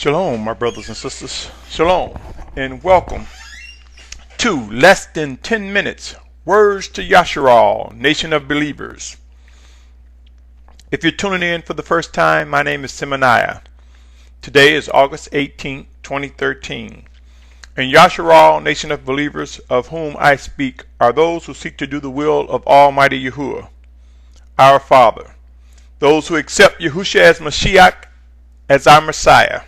Shalom, my brothers and sisters. Shalom, and welcome to Less Than 10 Minutes, Words to Yashar'al, Nation of Believers. If you're tuning in for the first time, my name is Symmanayah. Today is August 18, 2013. And Yashar'al, Nation of Believers, of whom I speak, are those who seek to do the will of Almighty Yahuwah, our Father. Those who accept Yahusha Our Mashyach as our Messiah.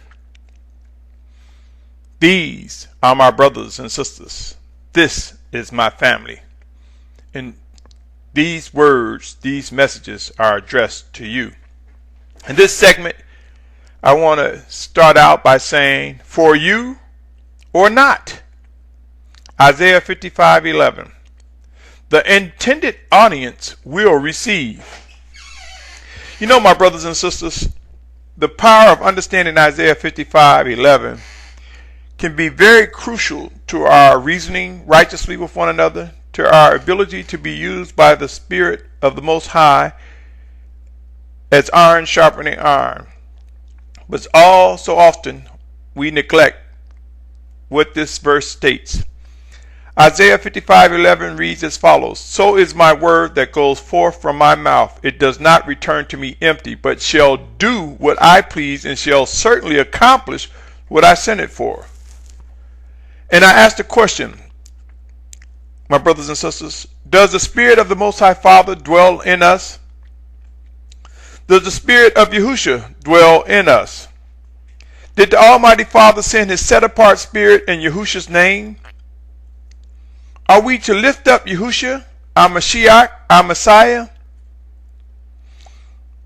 These are my brothers and sisters. This is my family. And these words, these messages are addressed to you. In this segment, I want to start out by saying, for you or not. Isaiah 55:11. The intended audience will receive. You know, my brothers and sisters, the power of understanding Isaiah 55:11 can be very crucial to our reasoning righteously with one another, to our ability to be used by the Spirit of the Most High as iron sharpening iron. But all so often we neglect what this verse states. Isaiah 55:11 reads as follows: So is my word that goes forth from my mouth. It does not return to me empty, but shall do what I please, and shall certainly accomplish what I sent it for. And I ask the question, my brothers and sisters, does the Spirit of the Most High Father dwell in us? Does the Spirit of Yahusha dwell in us? Did the Almighty Father send His set-apart Spirit in Yahusha's name? Are we to lift up Yahusha, our Mashyach, our Messiah?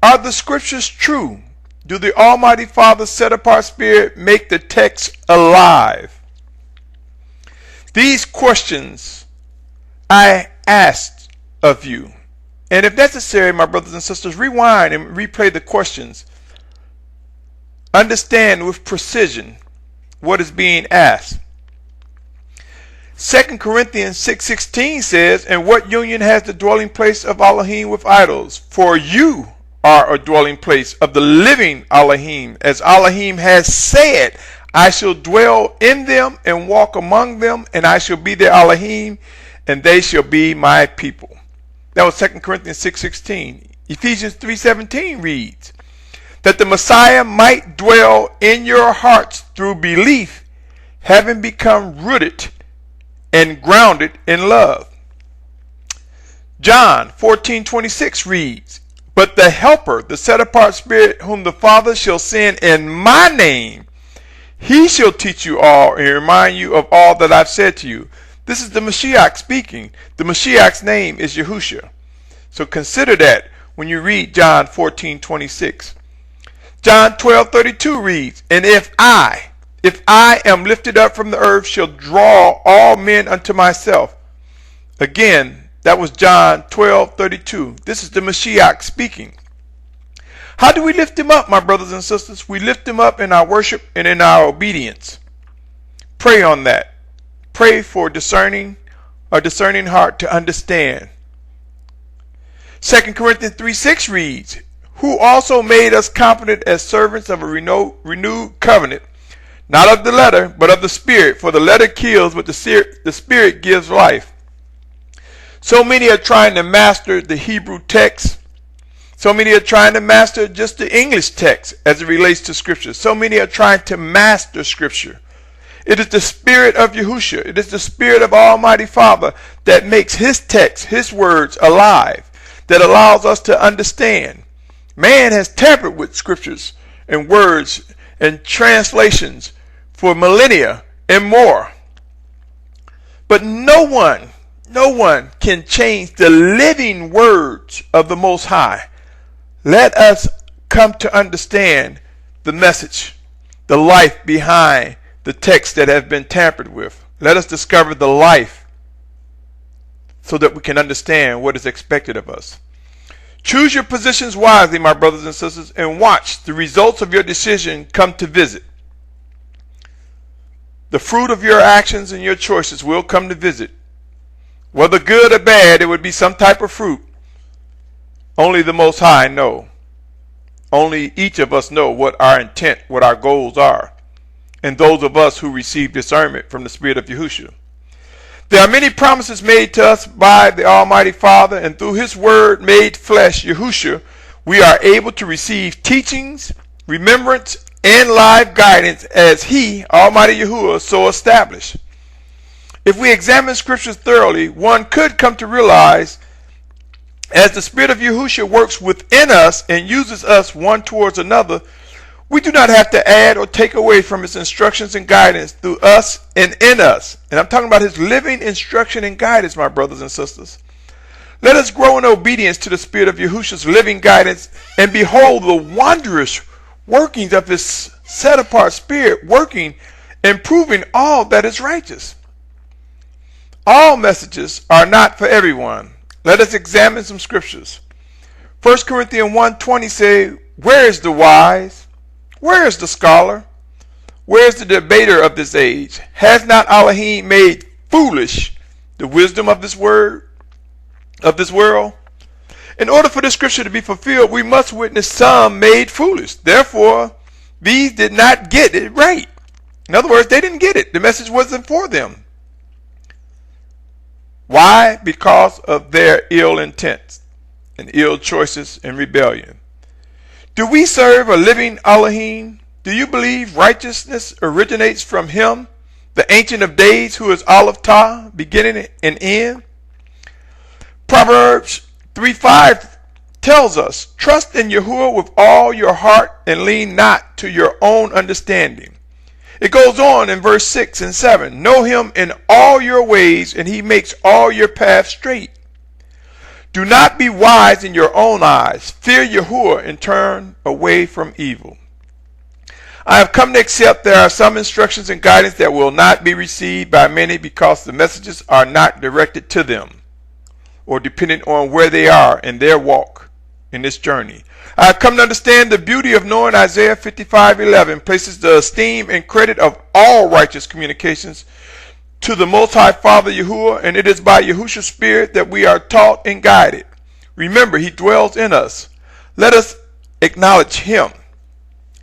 Are the scriptures true? Do the Almighty Father's set-apart Spirit make the text alive? These questions I asked of you. And if necessary, my brothers and sisters, rewind and replay the questions. Understand with precision what is being asked. 2 Corinthians 6:16 says, And what union has the dwelling place of Alahym with idols? For you are a dwelling place of the living Alahym, as Alahym has said, I shall dwell in them and walk among them, and I shall be their Alahym, and they shall be my people. That was 2 Corinthians 6:16. Ephesians 3:17 reads, that the Messiah might dwell in your hearts through belief, having become rooted and grounded in love. John 14:26 reads, But the Helper, the set-apart Spirit, whom the Father shall send in my name, He shall teach you all and remind you of all that I've said to you. This is the Mashiach speaking. The Mashiach's name is Yahusha. So consider that when you read John 14:26. John 12:32 reads, And if I am lifted up from the earth, shall draw all men unto myself. Again, that was John 12:32. This is the Mashiach speaking. How do we lift him up, my brothers and sisters? We lift him up in our worship and in our obedience. Pray on that. Pray for a discerning heart to understand. 2 Corinthians 3:6 reads, Who also made us competent as servants of a renewed covenant, not of the letter, but of the Spirit. For the letter kills, but the Spirit gives life. So many are trying to master the Hebrew text. So many are trying to master just the English text as it relates to Scripture. So many are trying to master Scripture. It is the Spirit of Yahusha. It is the Spirit of Almighty Father that makes His text, His words alive, that allows us to understand. Man has tampered with Scriptures and words and translations for millennia and more. But no one can change the living words of the Most High. Let us come to understand the message, the life behind the text that has been tampered with. Let us discover the life so that we can understand what is expected of us. Choose your positions wisely, my brothers and sisters, and watch the results of your decision come to visit. The fruit of your actions and your choices will come to visit. Whether good or bad, it would be some type of fruit. Only the Most High know. Only each of us know what our intent, what our goals are. and those of us who receive discernment from the Spirit of Yahusha. There are many promises made to us by the Almighty Father, and through His Word made flesh, Yahusha, we are able to receive teachings, remembrance, and live guidance as He, Almighty Yahuwah, so established. If we examine Scriptures thoroughly, one could come to realize as the Spirit of Yahusha works within us and uses us one towards another, we do not have to add or take away from His instructions and guidance through us and in us. And I'm talking about His living instruction and guidance, my brothers and sisters. Let us grow in obedience to the Spirit of Yahusha's living guidance and behold the wondrous workings of His set-apart Spirit working and proving all that is righteous. All messages are not for everyone. Let us examine some scriptures. 1 Corinthians 1:20 say, "Where is the wise? Where is the scholar? Where is the debater of this age? Has not Alahym made foolish the wisdom of this world? In order for this scripture to be fulfilled, we must witness some made foolish. Therefore, these did not get it right." In other words, they didn't get it. The message wasn't for them. Why? Because of their ill intents and ill choices and rebellion. Do we serve a living Alahym? Do you believe righteousness originates from Him, the Ancient of Days, who is Aleph Tah, beginning and end? Proverbs 3:5 tells us, "Trust in Yahuwah with all your heart and lean not to your own understanding." It goes on in verse 6 and 7. "Know Him in all your ways, and He makes all your paths straight. Do not be wise in your own eyes. Fear Yahuwah and turn away from evil." I have come to accept there are some instructions and guidance that will not be received by many because the messages are not directed to them or dependent on where they are in their walk in this journey. I have come to understand the beauty of knowing Isaiah 55:11 places the esteem and credit of all righteous communications to the Most High Father Yahuwah, and it is by Yahusha's Spirit that we are taught and guided. Remember, He dwells in us. Let us acknowledge Him.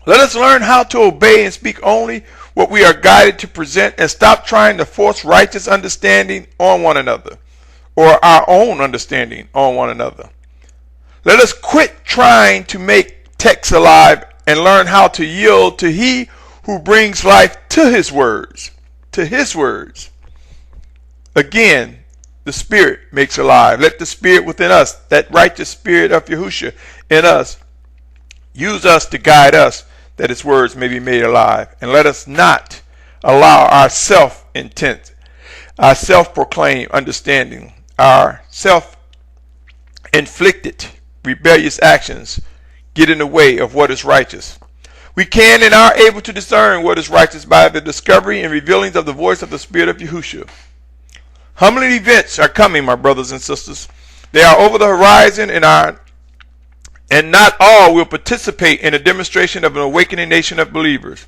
Let us learn how to obey and speak only what we are guided to present, and stop trying to force righteous understanding on one another or our own understanding on one another. Let us quit trying to make texts alive and learn how to yield to He who brings life to His words. To His words. Again, the Spirit makes alive. Let the Spirit within us, that righteous Spirit of Yahusha in us, use us to guide us that His words may be made alive. And let us not allow our self-intent, our self-proclaimed understanding, our self-inflicted rebellious actions get in the way of what is righteous. We can and are able to discern what is righteous by the discovery and revealings of the voice of the Spirit of Yahusha. Humbling events are coming, my brothers and sisters. They are over the horizon, and not all will participate in a demonstration of an awakening nation of believers,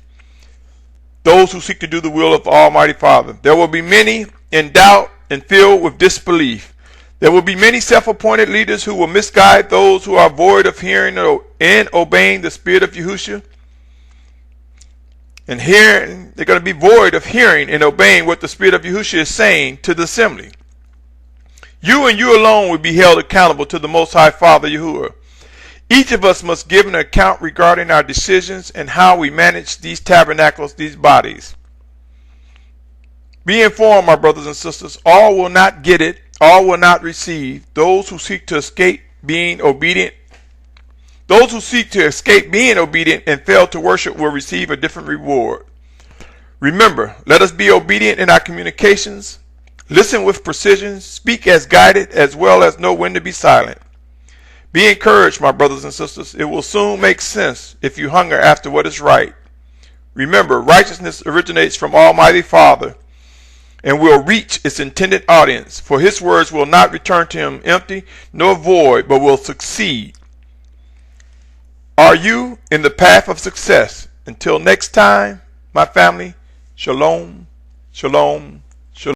those who seek to do the will of Almighty Father. There will be many in doubt and filled with disbelief. There will be many self-appointed leaders who will misguide those who are void of hearing and obeying the Spirit of Yahusha. And hearing, they're going to be void of hearing and obeying what the Spirit of Yahusha is saying to the assembly. You and you alone will be held accountable to the Most High Father Yahuwah. Each of us must give an account regarding our decisions and how we manage these tabernacles, these bodies. Be informed, my brothers and sisters, all will not get it. All will not receive. Those who seek to escape being obedient and fail to worship will receive a different reward. Remember, let us be obedient in our communications, listen with precision, speak as guided, as well as know when to be silent. Be encouraged, my brothers and sisters. It will soon make sense if you hunger after what is right. Remember, righteousness originates from Almighty Father and will reach its intended audience, for His words will not return to Him empty nor void, but will succeed. Are you in the path of success? Until next time, my family, shalom, shalom,